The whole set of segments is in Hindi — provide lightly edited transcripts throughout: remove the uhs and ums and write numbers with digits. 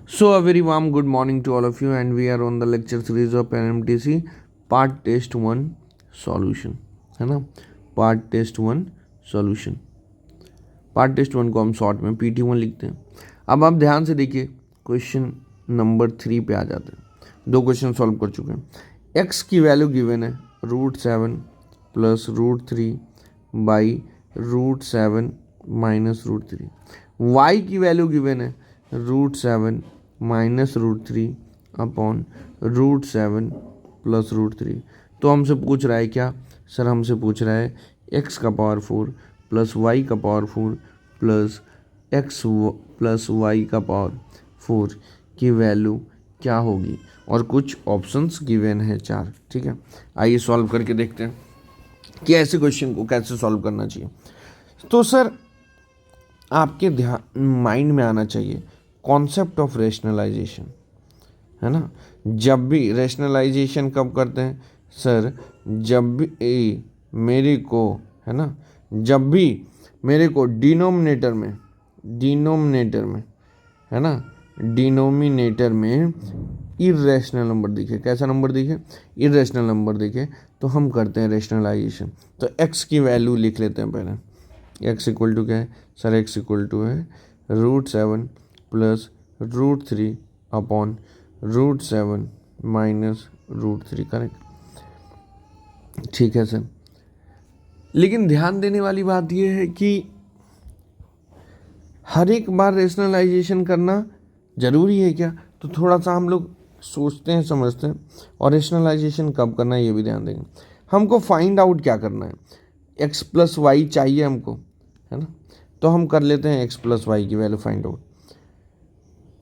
So, a very warm good morning to all of you, and we are on the lecture series of NMTC part test 1 solution, है ना। Part test 1 solution, part test 1 को हम शॉर्ट में PT1 लिखते हैं। अब आप ध्यान से देखिए, क्वेश्चन नंबर 3 पे आ जाते हैं। दो क्वेश्चन सॉल्व कर चुके हैं। x की वैल्यू गिवन है √7 प्लस √3 बाई √7 माइनस √3। y की वैल्यू गिवन है √7 माइनस √3 अपॉन √7 प्लस √3। तो हमसे पूछ रहा है क्या सर? हमसे पूछ रहा है x का पावर 4 प्लस y का power 4 plus x plus y का पावर 4 की वैल्यू क्या होगी, और कुछ ऑप्शंस गिवन है 4। ठीक है, आइए सॉल्व करके देखते हैं कि ऐसे क्वेश्चन को कैसे सॉल्व करना चाहिए। तो सर आपके ध्यान माइंड में आना चाहिए कॉन्सेप्ट ऑफ रेशनलाइजेशन, है ना। जब भी रेशनलाइजेशन कब करते हैं सर? जब भी मेरे को, है ना, जब भी मेरे को डिनोमिनेटर में, है ना, डिनोमिनेटर में इरेशनल नंबर दिखे। कैसा नंबर दिखे? इरेशनल नंबर दिखे, तो हम करते हैं रेशनलाइजेशन। तो x की वैल्यू लिख लेते हैं पहले। x इक्वल टू क्या है सर? x इक्वल टू है √7 प्लस √3 अपॉन √7 माइनस √3। करेक्ट, ठीक है सर। लेकिन ध्यान देने वाली बात यह है कि हर एक बार रेशनलाइजेशन करना ज़रूरी है क्या? तो थोड़ा सा हम लोग सोचते हैं, समझते हैं, और रेशनलाइजेशन कब करना है ये भी ध्यान देंगे। हमको फाइंड आउट क्या करना है? x प्लस वाई चाहिए हमको, है ना। तो हम कर लेते हैं x प्लस वाई की वैल्यू फाइंड आउट।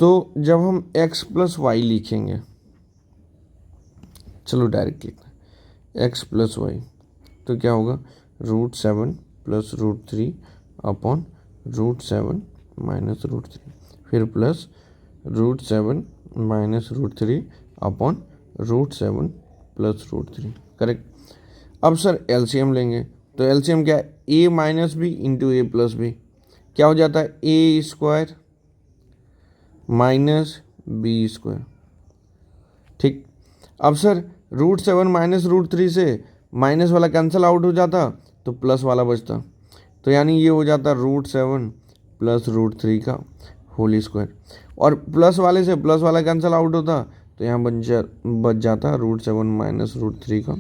तो जब हम x प्लस वाई लिखेंगे, चलो डायरेक्ट लिखते हैं x प्लस वाई, तो क्या होगा? √7 प्लस √3 अपॉन √7 माइनस √3, फिर plus √7 minus √3 upon √7 plus √3। Correct. अब सर एलसीएम लेंगे, तो एलसीएम क्या है? a minus B into A plus B, क्या हो जाता है? A square minus B square. ठीक। अब सर √7 माइनस √3 से माइनस वाला कैंसिल आउट हो जाता, तो प्लस वाला बचता। तो यानी ये हो जाता √7 प्लस √3 का होल स्क्वायर, और प्लस वाले से प्लस वाला कैंसिल आउट होता, तो यहाँ बच जाता √7 माइनस √3 का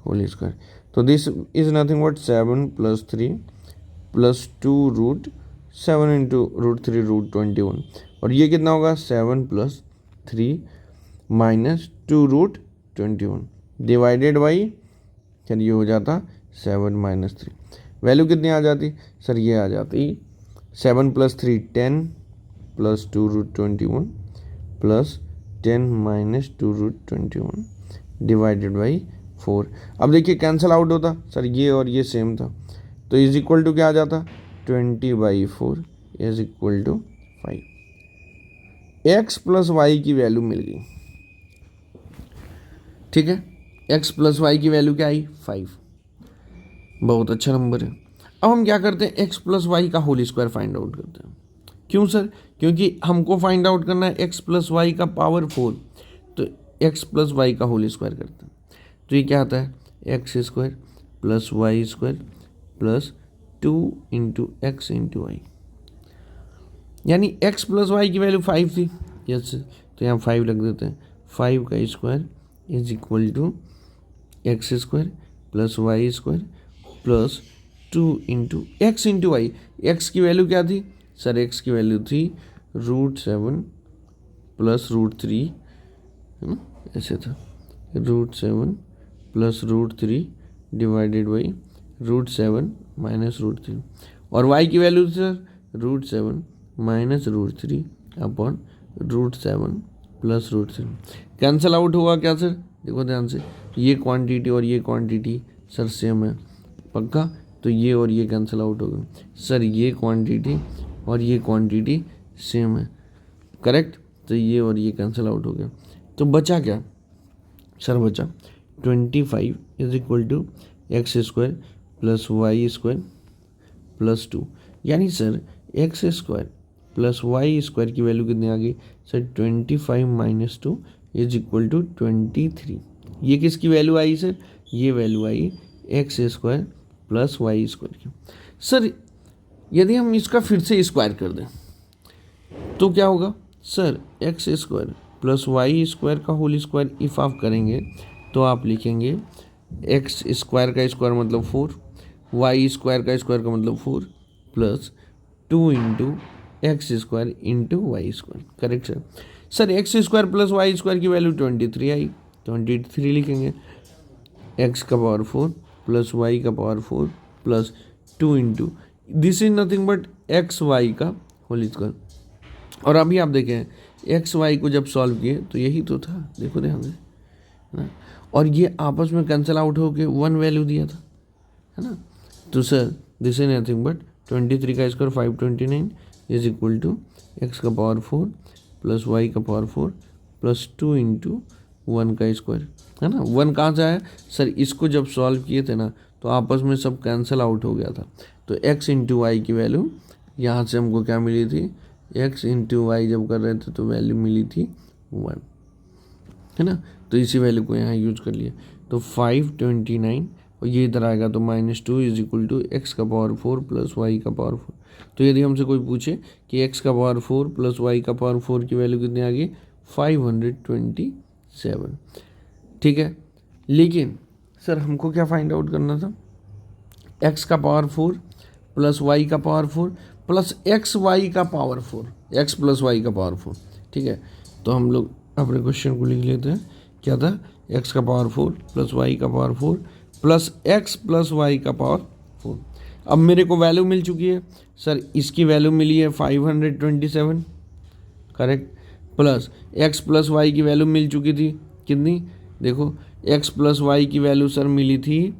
होल स्क्वायर। तो this is nothing but 7 plus 3 plus 2√7 into √3 √21, और ये कितना होगा? 7 प्लस 3 माइनस 2√21 डिवाइडेड बाई, फिर ये हो जाता 7 माइनस 3। वैल्यू कितनी आ जाती सर? ये आ जाती 7 plus 3 10 plus 2√21 plus 10 minus 2√21 divided by 4। अब देखिए कैंसिल आउट होता सर, ये और ये सेम था, तो इज इक्वल टू क्या आ जाता? 20/4 is equal to 5। x plus Y की वैल्यू मिल गई। ठीक है, x प्लस वाई की वैल्यू क्या आई? 5। बहुत अच्छा नंबर है। अब हम क्या करते हैं? x प्लस वाई का होल स्क्वायर फाइंड आउट करते हैं। क्यों सर? क्योंकि हमको फाइंड आउट करना है x प्लस वाई का पावर 4, तो x प्लस वाई का होल स्क्वायर करते हैं। तो ये क्या आता है? x square plus Y square plus 2 into X into Y, यानी x प्लस वाई की वैल्यू 5 थी। यस सर, तो यहाँ 5 लग देते हैं। 5 का square is equal to X square plus Y square plus 2 into X into Y. X की वैल्यू क्या थी सर? एक्स की वैल्यू थी √7 प्लस √3, है ना, ऐसे था √7 प्लस √3 डिवाइडेड बाई √7 माइनस √3, और वाई की वैल्यू थी sir √7 minus √3 upon √7 plus √3। Cancel out हुआ क्या सर? देखो ध्यान से, ये क्वांटिटी और ये क्वांटिटी सर सेम है, पक्का। तो ये और ये कैंसिल आउट हो गए सर, ये क्वांटिटी और ये क्वांटिटी सेम है, करेक्ट। तो ये और ये कैंसिल आउट हो गया, तो बचा क्या सर? बचा 25 is equal to X square plus Y square plus 2, यानी sir X square plus Y square की वैल्यू कितनी आ गई sir 25 minus 2 is equal to 23। ये किसकी वैल्यू आई सर, ये वैल्यू आई X square plus Y square की। सर यदि हम इसका फिर से स्क्वायर कर दें तो क्या होगा sir, X square plus Y square का होल स्क्वायर इफ आप करेंगे तो आप लिखेंगे एक्स स्क्वायर का स्क्वायर मतलब 4, वाई स्क्वायर का स्क्वायर का मतलब 4 plus 2 into X square into Y square. Correct sir. Sir X square plus Y square की वैल्यू 23 आई, 23 लिखेंगे, एक्स का पावर 4 प्लस वाई का power 4 plus 2 into this is nothing but X Y का होल स्क्वायर। और अभी आप देखें एक्स वाई को जब सॉल्व किए तो यही तो था, देखो ध्यान से, है ना, और ये आपस में कैंसिल आउट होके 1 वैल्यू दिया था, है ना। तो sir this is nothing but 23 का square 529 is equal to X का पावर 4 प्लस वाई का पावर 4 प्लस 2 इंटू 1 का स्क्वायर, है ना। 1 कहाँ से आया सर, इसको जब सॉल्व किए थे ना तो आपस में सब कैंसिल आउट हो गया था। तो x इंटू वाई की वैल्यू यहाँ से हमको क्या मिली थी, x इंटू वाई जब कर रहे थे तो वैल्यू मिली थी 1, है ना। तो इसी वैल्यू को यहाँ यूज कर लिया तो 529 और ये इधर आएगा तो -2 इज इक्वल टू एक्स का पावर 4 प्लस वाई का पावर 4। तो यदि हमसे कोई पूछे कि x का पावर 4 प्लस वाई का पावर 4 की वैल्यू कितनी आ गई 527, ठीक है। लेकिन सर हमको क्या फाइंड आउट करना था, x का पावर 4 प्लस वाई का पावर 4 प्लस एक्स वाई का पावर 4, एक्स प्लस वाई का पावर 4, ठीक है। तो हम लोग अपने क्वेश्चन को लिख लेते हैं, क्या था, x का पावर 4 प्लस वाई का power 4 plus X plus Y का पावर 4। अब मेरे को वैल्यू मिल चुकी है सर, इसकी वैल्यू मिली है 527, correct, plus X plus Y की वैल्यू मिल चुकी थी कितनी, देखो एक्स प्लस वाई की वैल्यू सर मिली थी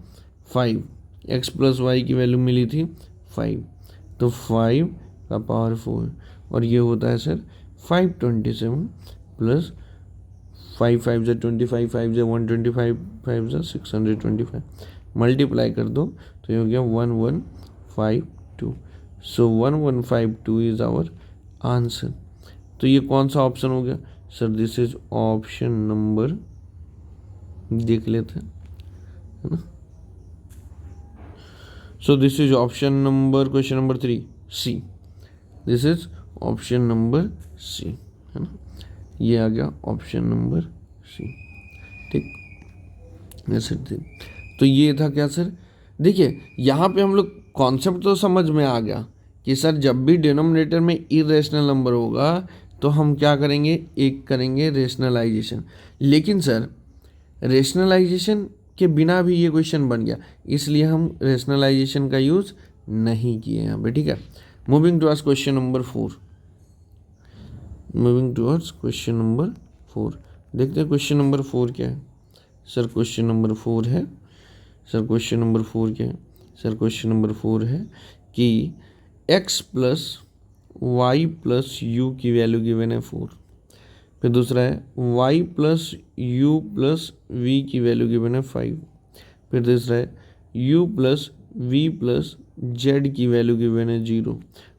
5, एक्स प्लस वाई की वैल्यू मिली थी 5, तो 5 का पावर 4 और ये होता है सर 527 प्लस 5 5 जा 25, 5 जा 125, 5 जा 625, मल्टीप्लाई कर दो तो ये हो गया 1152। So 1152 is our answer. तो ये कौन सा ऑप्शन हो गया sir, this is option number, देख लेते हैं, है ना। So this is option number, question number 3 C, this is option number C, है ना, ये आ गया ऑप्शन नंबर सी, ठीक। ऐसे तो ये था क्या सर, देखिए यहाँ पे हम लोग कॉन्सेप्ट तो समझ में आ गया कि सर जब भी डिनोमिनेटर में इरेशनल नंबर होगा तो हम क्या करेंगे, एक करेंगे रेशनलाइजेशन। लेकिन सर रेशनलाइजेशन के बिना भी ये क्वेश्चन बन गया, इसलिए हम रेशनलाइजेशन का यूज़ नहीं किए यहाँ पे, ठीक है। Moving towards question number 4, moving towards question number 4, देखते हैं क्वेश्चन नंबर 4 क्या है सर। क्वेश्चन नंबर 4 है सर, क्वेश्चन नंबर 4 क्या है सर, क्वेश्चन नंबर 4 है कि x plus Y plus U की वैल्यू गिवन है 4, फिर दूसरा है y plus U plus V की वैल्यू गिवन है 5, फिर तीसरा है u plus V plus Z की वैल्यू गिवन है 0,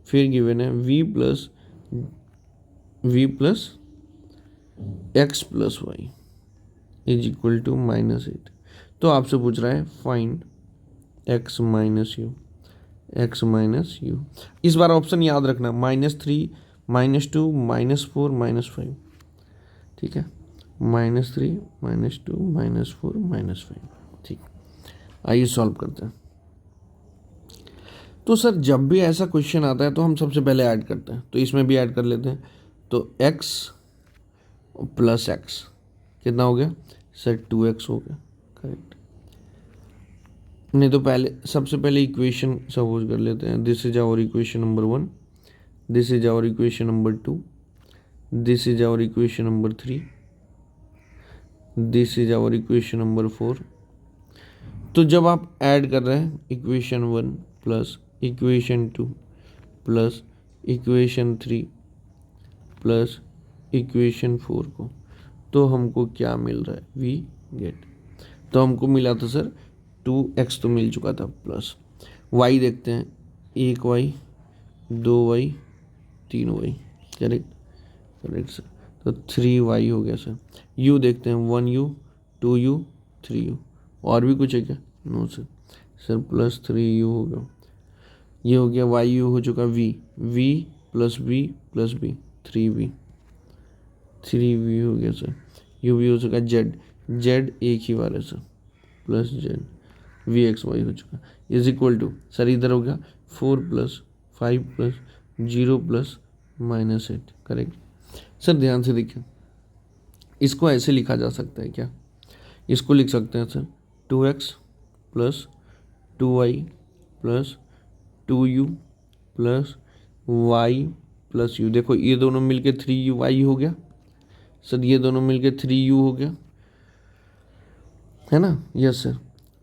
फिर गिवन है v plus X plus Y is equal to -8। तो आपसे पूछ रहा है find x minus U, X minus U. इस बार ऑप्शन याद रखना, -3 -2 -4 -5, ठीक है, -3 -2 -4 -5, ठीक। आइए सॉल्व करते हैं। तो सर जब भी ऐसा क्वेश्चन आता है तो हम सबसे पहले ऐड करते हैं, तो इसमें भी ऐड कर लेते हैं। तो x प्लस एक्स कितना हो गया सर, 2x हो गया, करेक्ट। नहीं तो पहले सबसे पहले इक्वेशन सपोज कर लेते हैं, this is our equation number 1, this is our equation number 2, this is our equation number 3, this is our equation number 4। तो जब आप ऐड कर रहे हैं equation 1 plus equation 2 plus equation 3 plus equation 4 को, तो हमको क्या मिल रहा है, वी गेट। तो हमको मिला था सर 2x तो मिल चुका था, प्लस y देखते हैं, 1y 2y 3y। Correct, correct sir. तो 3y हो गया सर। u देखते हैं, 1u 2u 3u, और भी कुछ है क्या? No sir. Sir plus 3u हो गया, ये हो गया वाई हो चुका v, v plus B plus B 3v, 3v हो गया सर। u भी हो चुका z, z एक ही बार है sir, plus z V X Y हो चुका इज इक्वल टू सर इधर हो गया 4 plus 5 plus 0 plus -8। Correct sir. ध्यान से देखिए, इसको ऐसे लिखा जा सकता है क्या? इसको लिख सकते हैं sir 2x plus 2y plus 2u plus y plus u। देखो ये दोनों मिलके 3y हो गया सर, ये दोनों मिलके 3u हो गया, है ना? Yes sir.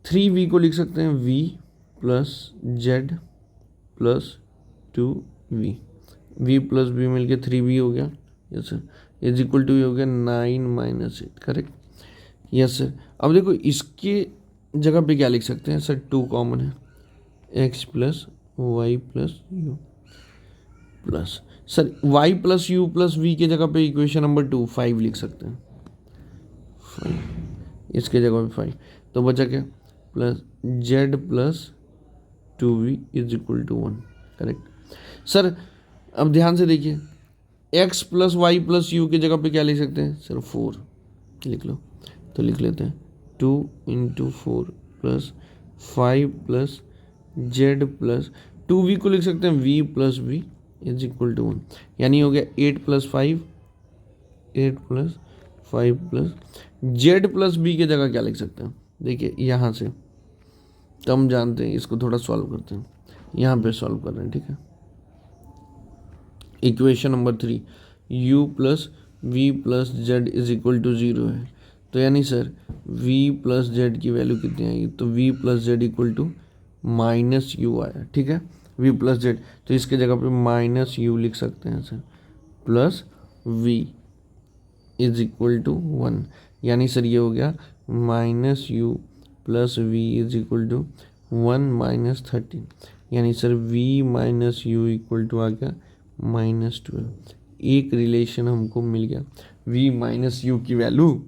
3v को लिख सकते हैं v plus z plus 2v, v plus b मिलके 3v हो गया। Yes sir. Is equal to हो गया 9 - 8। Correct, yes sir. अब देखो इसके जगह पे क्या लिख सकते हैं सर? 2 कॉमन है, x plus Y plus U plus sir y plus U plus v के जगह पे इक्वेशन नंबर 2 5 लिख सकते हैं, 5 इसके जगह पे 5। तो बचा क्या? Plus z plus 2v is equal to 1। Correct sir. अब ध्यान से देखिए, x plus Y plus U की जगह पे क्या लिख सकते हैं सर? 4 लिख लो। तो लिख लेते हैं 2 × 4 plus 5 plus z plus 2v को लिख सकते हैं v plus b is equal to 1। यानी हो गया 8 plus 5 plus z plus b की जगह क्या लिख सकते हैं? देखिए यहाँ से तो हम जानते हैं, इसको थोड़ा सॉल्व करते हैं, यहाँ पे सॉल्व कर रहे हैं, ठीक है। Equation number 3 u plus V plus Z is equal to 0 है। तो यानी सर v प्लस जेड की वैल्यू कितनी आएगी? तो v plus Z equal to minus U आया, ठीक है। v प्लस जेड, तो इसके जगह पे माइनस यू लिख सकते हैं sir, plus v is equal to 1। यानी सर ये हो गया minus u plus v is equal to 1 - 13। यानी sir v minus u equal to आ गया -12। एक रिलेशन हमको मिल गया, v माइनस यू की वैल्यू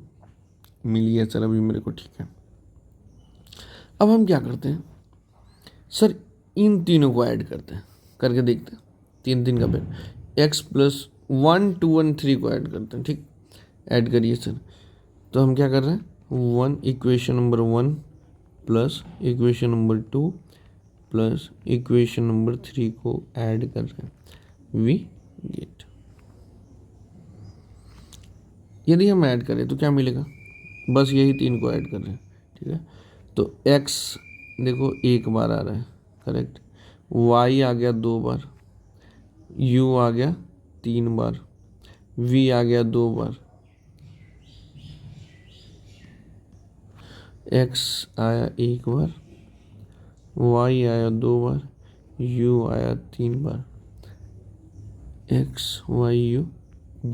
मिली है सर अभी मेरे को, ठीक है। अब हम क्या करते हैं सर? इन तीनों को ऐड करते हैं, करके देखते हैं 3 का पेड़, x प्लस 1 2 1 3 को ऐड करते हैं, ठीक। ऐड करिए सर। तो हम क्या कर रहे हैं? 1 equation number 1 plus equation number 2 plus equation number 3 को ऐड कर रहे हैं, वी गेट। यदि हम ऐड करें तो क्या मिलेगा? बस यही 3 को ऐड कर रहे हैं, ठीक है। तो x देखो एक बार आ रहा है, करेक्ट। y आ गया 2 बार, u आ गया 3 बार, v आ गया 2 बार, x आया 1 बार, y आया 2 बार, u आया 3 बार, x y u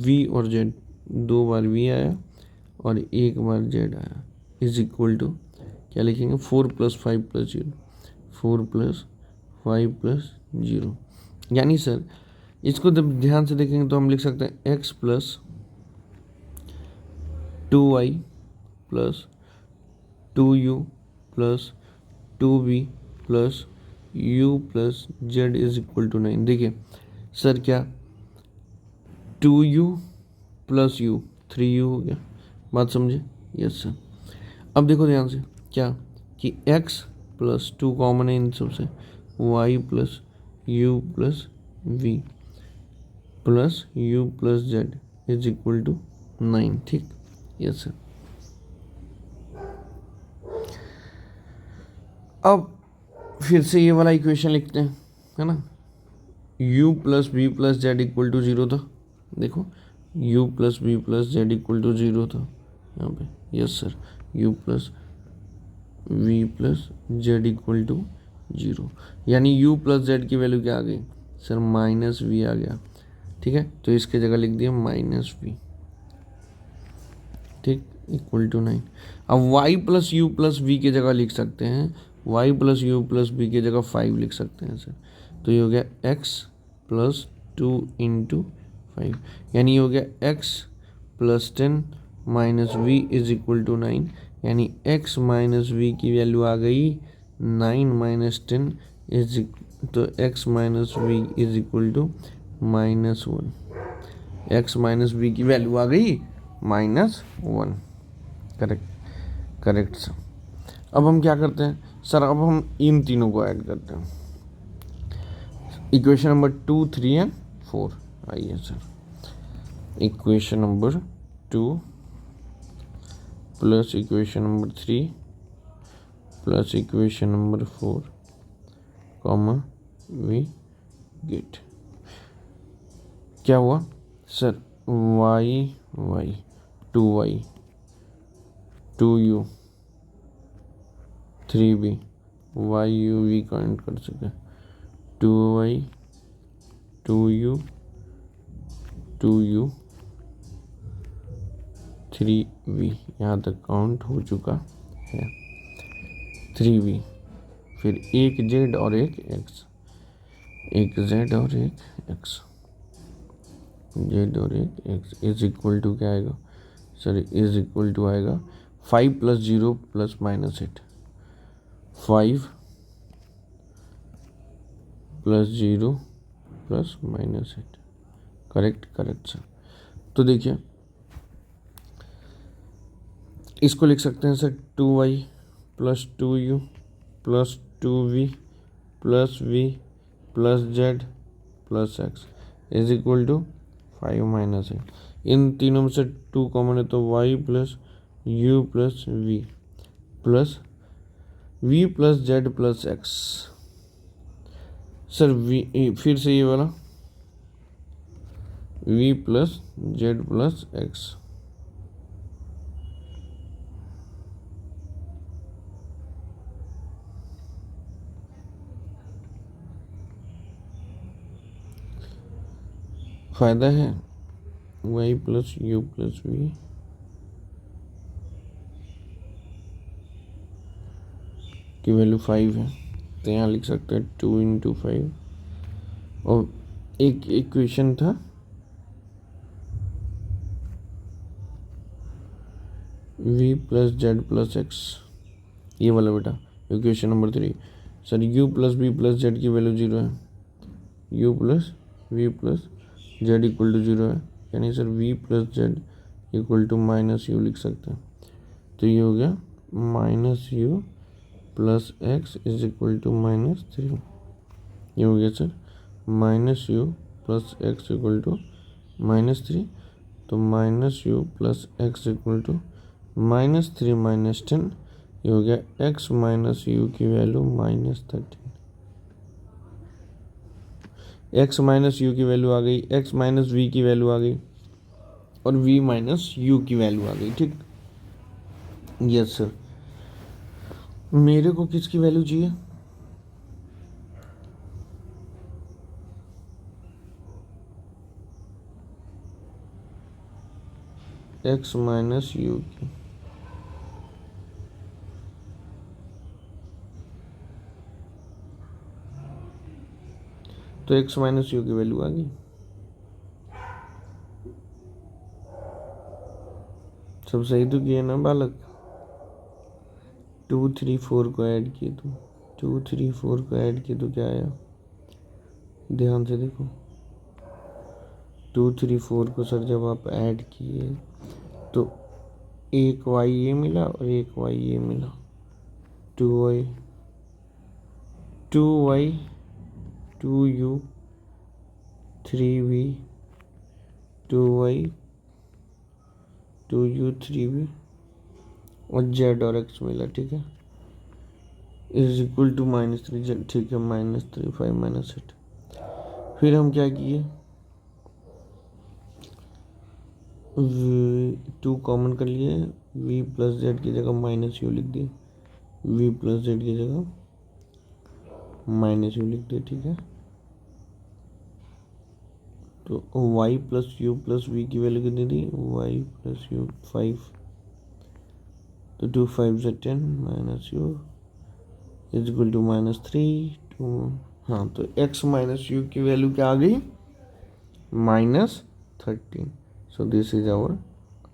v और z 2 बार v आया और 1 बार z आया, इज इक्वल टू क्या लिखेंगे? 4 + 5 + 0, 4 + 5 + 0। यानी सर इसको जब ध्यान से देखेंगे तो हम लिख सकते हैं x plus 2y plus 2u plus 2v plus u plus z is equal to 9। देखिए सर क्या 2u प्लस u 3u हो गया, बात समझे? Yes sir. अब देखो ध्यान से क्या कि x प्लस 2 कॉमन है इन सबसे, y plus u plus v plus u plus z is equal to 9, ठीक। Yes sir. अब फिर से ये वाला इक्वेशन लिखते हैं, है ना। u plus v plus Z equal to 0 था, देखो u plus v plus Z equal to 0 था यहाँ पे। Yes sir, u plus v plus Z equal to 0। यानी u प्लस जेड की वैल्यू क्या आ गई सर? -v आ गया, ठीक है। तो इसके जगह लिख दिया -v, ठीक, इक्वल टू 9। अब y plus u plus v की जगह लिख सकते हैं, y plus u plus v की जगह 5 लिख सकते हैं सर। तो ये हो गया x प्लस 2 × 5, यानी हो गया x + 10 - v = 9, यानी x - v की वैल्यू आ गई 9 - 10 तो x - v = -1। x - v की वैल्यू आ गई -1। Correct, correct sir. अब हम क्या करते हैं सर, अब हम इन तीनों को ऐड करते हैं, इक्वेशन नंबर 2, 3 एंड 4। आइए सर, equation number 2 plus equation number 3 plus equation number 4, comma we get. क्या हुआ sir, y 2y 2u 3b, u v count कर सके, 2y 2u 2u 3v, यहाँ तक काउंट हो चुका है। 3v, फिर एक z और एक x, एक z और एक x, z और एक x इज इक्वल टू क्या आएगा सर, इज इक्वल टू आएगा 5 + 0 + -8, 5 + 0 + -8। Correct, correct sir. तो देखिए इसको लिख सकते हैं sir 2y + 2u + 2v + v + z + x is equal to 5 - 8। इन तीनों में से 2 कॉमन है तो y + u + v + z + x। Sir v, फिर से ये वाला v + z + x, फायदा है y + u + v की वैल्यू 5 है, तो यहाँ लिख सकते हैं 2 × 5। और एक इक्वेशन था v + z + x, ये वाला बेटा equation number 3। Sir u + v + z की वैल्यू 0 है, u + v + z = 0 है, यानी सर v + z = -u लिख सकते हैं। तो ये हो गया -u + x is equal to -3। ये हो गया sir -u + x equal to -3, तो -u + x इक्वल टू -3 - 10, ये हो गया x - u की वैल्यू -13। x - u की वैल्यू आ गई, x - v की वैल्यू आ गई और v - u की वैल्यू आ गई। ठीक, यस सर। मेरे को किसकी वैल्यू चाहिए, x - u की। तो x - u की वैल्यू आ गई। सब सही तो किए ना बालक। 2 3 4 को ऐड किए तो 2 3 4 को ऐड किए तो क्या आया, ध्यान से देखो। 2 3 4 को सर जब आप ऐड किए तो एक y ये मिला और एक y ये मिला, 2y 2u 3v 2y 2u 3v और z और x मिला। ठीक है, इज इक्वल टू -3, ठीक है, -3 5 - 8। फिर हम क्या किए, 2 कॉमन कर लिए, v + z की जगह -u लिख दिए, v + z की जगह -u लिख दिए। ठीक है, तो y + u + v की वैल्यू कितनी थी, y + u 5, तो 2 5 = 10 -u इज इक्वल टू -3 2। हाँ, तो x - u की वैल्यू क्या आ गई, -13। So this is our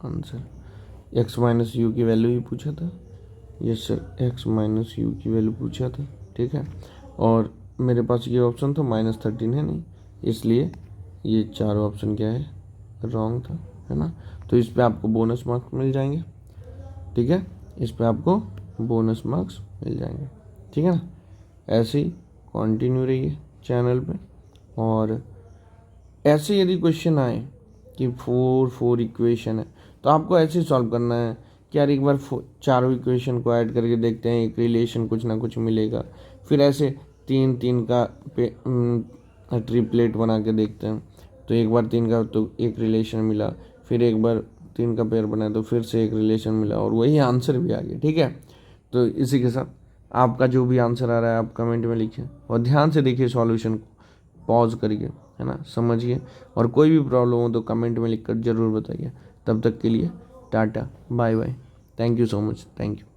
answer. x minus you की वैल्यू ही पूछा था। Yes sir, x minus you की वैल्यू पूछा था, ठीक है। और मेरे पास ये ऑप्शन था -13 है नहीं, इसलिए ये चारों ऑप्शन क्या है, रॉन्ग था, है ना। तो इस पे आपको बोनस मार्क्स मिल जाएंगे, ठीक है। इस पे आपको बोनस मार्क्स मिल जाएंगे, ठीक है ना। ऐसे ही कंटिन्यू रहिए चैनल पे। और ऐसे यदि क्वेश्चन आए कि 4 इक्वेशन है, तो आपको ऐसे सॉल्व करना है कि यार एक बार चारों इक्वेशन को ऐड करके देखते हैं, एक रिलेशन कुछ ना कुछ मिलेगा। फिर ऐसे 3 का ट्रिपलेट बना के देखते हैं, तो एक बार 3 का तो एक रिलेशन मिला, फिर एक बार 3 का पेयर बनाया तो फिर से एक रिलेशन मिला, और वही आंसर भी आ गया, ठीक है। तो इसी के साथ आपका जो भी आंसर आ रहा है आप कमेंट में लिखिए, और ध्यान से देखिए सॉल्यूशन को, पॉज करिए, है ना, समझिए। और कोई भी प्रॉब्लम हो तो कमेंट में लिखकर ज़रूर बताइए। तब तक के लिए tata, bye bye, thank you so much, thank you.